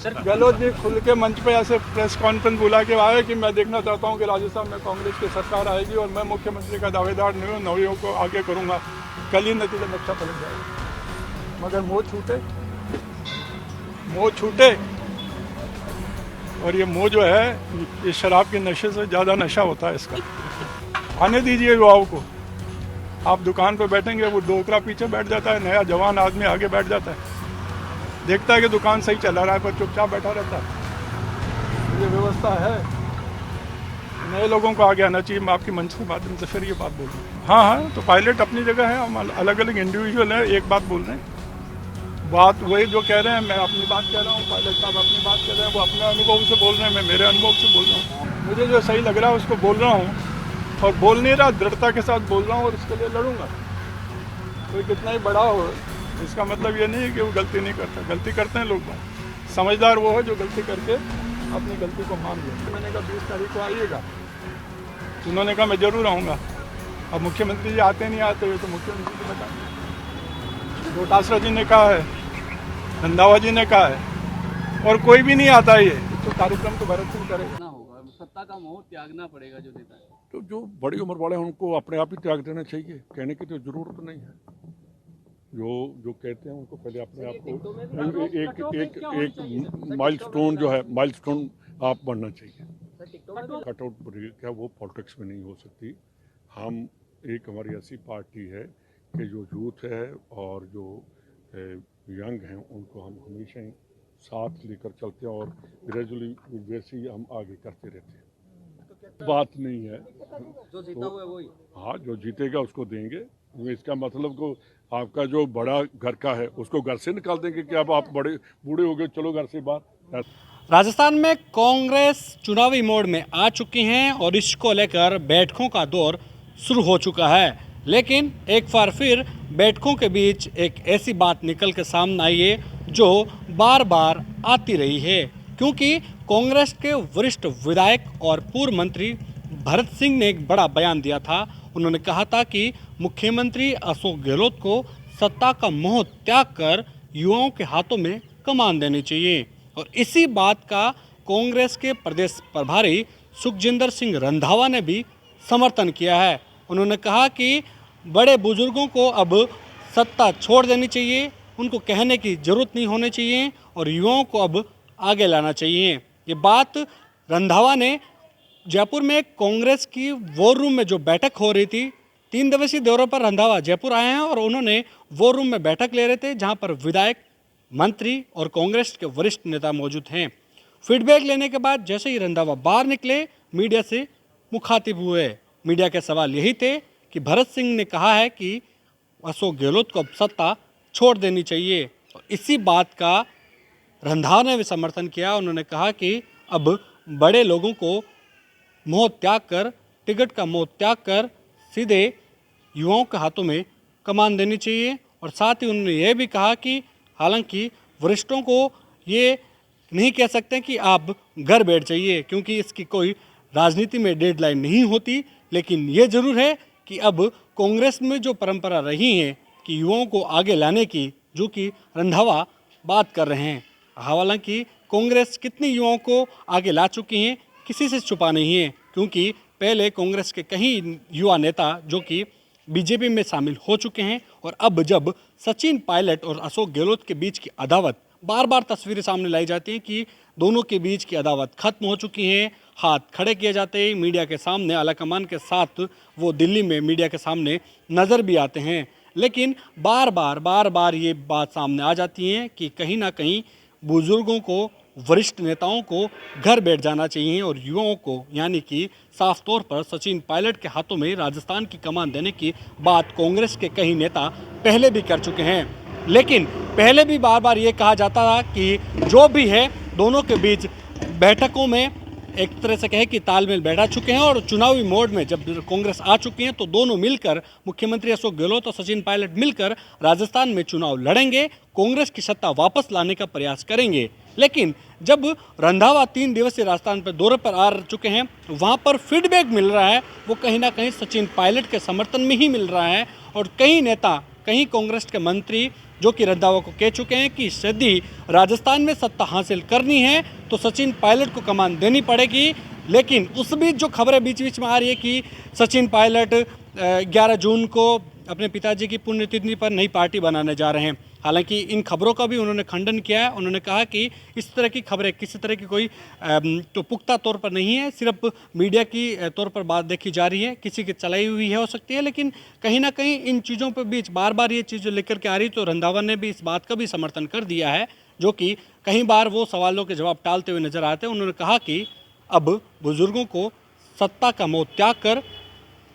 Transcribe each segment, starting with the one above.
गहलोत जी खुल के मंच पे ऐसे प्रेस कॉन्फ्रेंस बुला के आए कि मैं देखना चाहता हूं कि राजस्थान में कांग्रेस की सरकार आएगी और मैं मुख्यमंत्री का दावेदार नहीं हूँ, नौयों को आगे करूंगा। कल ही नतीजे में अच्छा पलट जाएगा, मगर मोह छूटे और ये मोह जो है ये शराब के नशे से ज़्यादा नशा होता है इसका। आने दीजिए युवाओं को। आप दुकान पर बैठेंगे, वो डोकरा पीछे बैठ जाता है, नया जवान आदमी आगे बैठ जाता है, देखता है कि दुकान सही चला रहा है पर चुपचाप बैठा रहता है। ये व्यवस्था है, नए लोगों को आगे आना चाहिए। मैं आपकी मंच के माध्यम से फिर ये बात बोल रहा हूँ। हाँ, तो पायलट अपनी जगह है, हम अलग अलग इंडिविजुअल हैं, एक बात बोल रहे हैं। बात वही जो कह रहे हैं, मैं अपनी बात कह रहा हूँ, पायलट साहब अपनी बात कह रहे हैं, वो अपने अनुभव से बोल रहे हैं, मैं मेरे अनुभव से बोल रहा हूँ। मुझे जो सही लग रहा है उसको बोल रहा हूँ और बोल नहीं रहा, दृढ़ता के साथ बोल रहा हूँ और उसके लिए लड़ूंगा। कोई कितना ही बड़ा हो, इसका मतलब ये नहीं है कि वो गलती नहीं करता। गलती करते हैं लोग, समझदार वो है जो गलती करके अपनी गलती को मान ले। मैंने कहा 20 तारीख को आइएगा, उन्होंने कहा मैं जरूर आऊँगा। अब मुख्यमंत्री जी आते नहीं आते हुए तो मुख्यमंत्री जी बताएंगे। डोटासरा जी ने कहा है, रंधावा जी ने कहा है, और कोई भी नहीं आता ये तो कार्यक्रम तो भरत सिंह करेगा। होगा सत्ता का मोह त्यागना पड़ेगा जो नेता है। तो जो बड़ी उम्र वाले हैं उनको अपने आप ही त्याग देना चाहिए, कहने की तो जरूरत नहीं है। जो कहते हैं उनको पहले अपने आप को एक माइलस्टोन जो है, माइलस्टोन आप बढ़ना चाहिए। कटआउट क्या वो पॉलिटिक्स में नहीं हो सकती। हम एक हमारी ऐसी पार्टी है कि जो यूथ है और जो यंग हैं उनको हम हमेशा ही साथ लेकर चलते हैं और ग्रेजुअली वैसे ही हम आगे करते रहते हैं। बात नहीं है, जो जीता हुआ है वही। हाँ, जो जीतेगा उसको देंगे। इसका मतलब को आपका जो बड़ा घर का है उसको घर से निकाल देंगे कि अब आप बड़े बूढ़े हो गए, चलो घर से बाहर। राजस्थान में कांग्रेस चुनावी मोड में आ चुकी हैं और इसको लेकर बैठकों का दौर शुरू हो चुका है। लेकिन एक बार फिर बैठकों के बीच एक ऐसी बात निकल के सामने आई है जो बार बार आती रही है, क्योंकि कांग्रेस के वरिष्ठ विधायक और पूर्व मंत्री भरत सिंह ने एक बड़ा बयान दिया था। उन्होंने कहा था कि मुख्यमंत्री अशोक गहलोत को सत्ता का मोह त्याग कर युवाओं के हाथों में कमान देनी चाहिए। और इसी बात का कांग्रेस के प्रदेश प्रभारी सुखजिंदर सिंह रंधावा ने भी समर्थन किया है। उन्होंने कहा कि बड़े बुजुर्गों को अब सत्ता छोड़ देनी चाहिए, उनको कहने की जरूरत नहीं होनी चाहिए और युवाओं को अब आगे लाना चाहिए। ये बात रंधावा ने जयपुर में कांग्रेस की वॉर रूम में जो बैठक हो रही थी, 3 दिवसीय दौरे पर रंधावा जयपुर आए हैं और उन्होंने वॉर रूम में बैठक ले रहे थे जहां पर विधायक, मंत्री और कांग्रेस के वरिष्ठ नेता मौजूद हैं। फीडबैक लेने के बाद जैसे ही रंधावा बाहर निकले, मीडिया से मुखातिब हुए। मीडिया के सवाल यही थे कि भरत सिंह ने कहा है कि अशोक गहलोत को अब सत्ता छोड़ देनी चाहिए। और इसी बात का रंधावा ने भी समर्थन किया। उन्होंने कहा कि अब बड़े लोगों को मोह त्याग कर, टिकट का मोह त्याग कर सीधे युवाओं के हाथों में कमान देनी चाहिए। और साथ ही उन्होंने यह भी कहा कि हालांकि वरिष्ठों को ये नहीं कह सकते कि आप घर बैठ जाइए, क्योंकि इसकी कोई राजनीति में डेडलाइन नहीं होती, लेकिन ये जरूर है कि अब कांग्रेस में जो परंपरा रही है कि युवाओं को आगे लाने की, जो कि रंधावा बात कर रहे हैं। हालांकि कांग्रेस कितने युवाओं को आगे ला चुकी हैं किसी से छुपा नहीं है, क्योंकि पहले कांग्रेस के कई युवा नेता जो कि बीजेपी में शामिल हो चुके हैं और अब जब सचिन पायलट और अशोक गहलोत के बीच की अदावत, बार बार तस्वीरें सामने लाई जाती हैं कि दोनों के बीच की अदावत खत्म हो चुकी है, हाथ खड़े किए जाते हैं मीडिया के सामने, आलाकमान के साथ वो दिल्ली में मीडिया के सामने नज़र भी आते हैं। लेकिन बार बार ये बात सामने आ जाती है कि कहीं ना कहीं बुजुर्गों को, वरिष्ठ नेताओं को घर बैठ जाना चाहिए और युवाओं को, यानी कि साफ तौर पर सचिन पायलट के हाथों में राजस्थान की कमान देने की बात कांग्रेस के कई नेता पहले भी कर चुके हैं। लेकिन पहले भी बार बार ये कहा जाता था कि जो भी है दोनों के बीच बैठकों में एक तरह से कहे कि तालमेल बैठा चुके हैं और चुनावी मोड में जब कांग्रेस आ चुकी है तो दोनों मिलकर, मुख्यमंत्री अशोक गहलोत और सचिन पायलट मिलकर राजस्थान में चुनाव लड़ेंगे, कांग्रेस की सत्ता वापस लाने का प्रयास करेंगे। लेकिन जब रंधावा 3 दिवसीय राजस्थान पर दौरे पर आ चुके हैं, वहाँ पर फीडबैक मिल रहा है वो कहीं ना कहीं सचिन पायलट के समर्थन में ही मिल रहा है। और कई नेता, कई कांग्रेस के मंत्री जो कि रंधावा को कह चुके हैं कि यदि राजस्थान में सत्ता हासिल करनी है तो सचिन पायलट को कमान देनी पड़ेगी। लेकिन उस बीच जो खबरें बीच बीच में आ रही है कि सचिन पायलट 11 जून को अपने पिताजी की पुण्यतिथि पर नई पार्टी बनाने जा रहे हैं। हालांकि इन खबरों का भी उन्होंने खंडन किया है। उन्होंने कहा कि इस तरह की खबरें किसी तरह की कोई तो पुख्ता तौर पर नहीं है, सिर्फ मीडिया की तौर पर बात देखी जा रही है, किसी की चलाई हुई है हो सकती है। लेकिन कहीं ना कहीं इन चीज़ों पर बीच बार बार ये चीज़ें लेकर के आ रही, तो रंधावा ने भी इस बात का भी समर्थन कर दिया है, जो कि कई बार वो सवालों के जवाब टालते हुए नजर आते हैं। उन्होंने कहा कि अब बुजुर्गों को सत्ता का मोह त्याग कर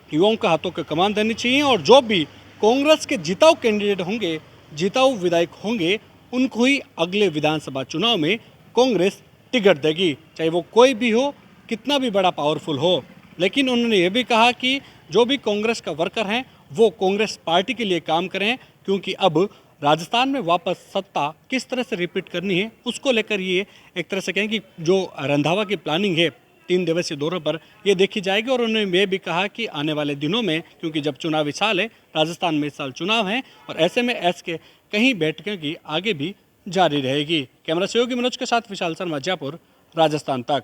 युवाओं के हाथों के कमान देनी चाहिए और जो भी कांग्रेस के जिताऊ कैंडिडेट होंगे, जिताऊ विधायक होंगे, उनको ही अगले विधानसभा चुनाव में कांग्रेस टिकट देगी, चाहे वो कोई भी हो, कितना भी बड़ा पावरफुल हो। लेकिन उन्होंने ये भी कहा कि जो भी कांग्रेस का वर्कर हैं वो कांग्रेस पार्टी के लिए काम करें, क्योंकि अब राजस्थान में वापस सत्ता किस तरह से रिपीट करनी है उसको लेकर ये एक तरह से कहें कि जो रंधावा की प्लानिंग है 3 दिवसीय दौरे पर ये देखी जाएगी। और उन्होंने ये भी कहा कि आने वाले दिनों में, क्योंकि जब चुनावी साल है, राजस्थान में इस साल चुनाव है और ऐसे में के कहीं बैठकें की आगे भी जारी रहेगी। कैमरा सहयोगी मनोज के साथ विशाल शर्मा, जयपुर, राजस्थान तक।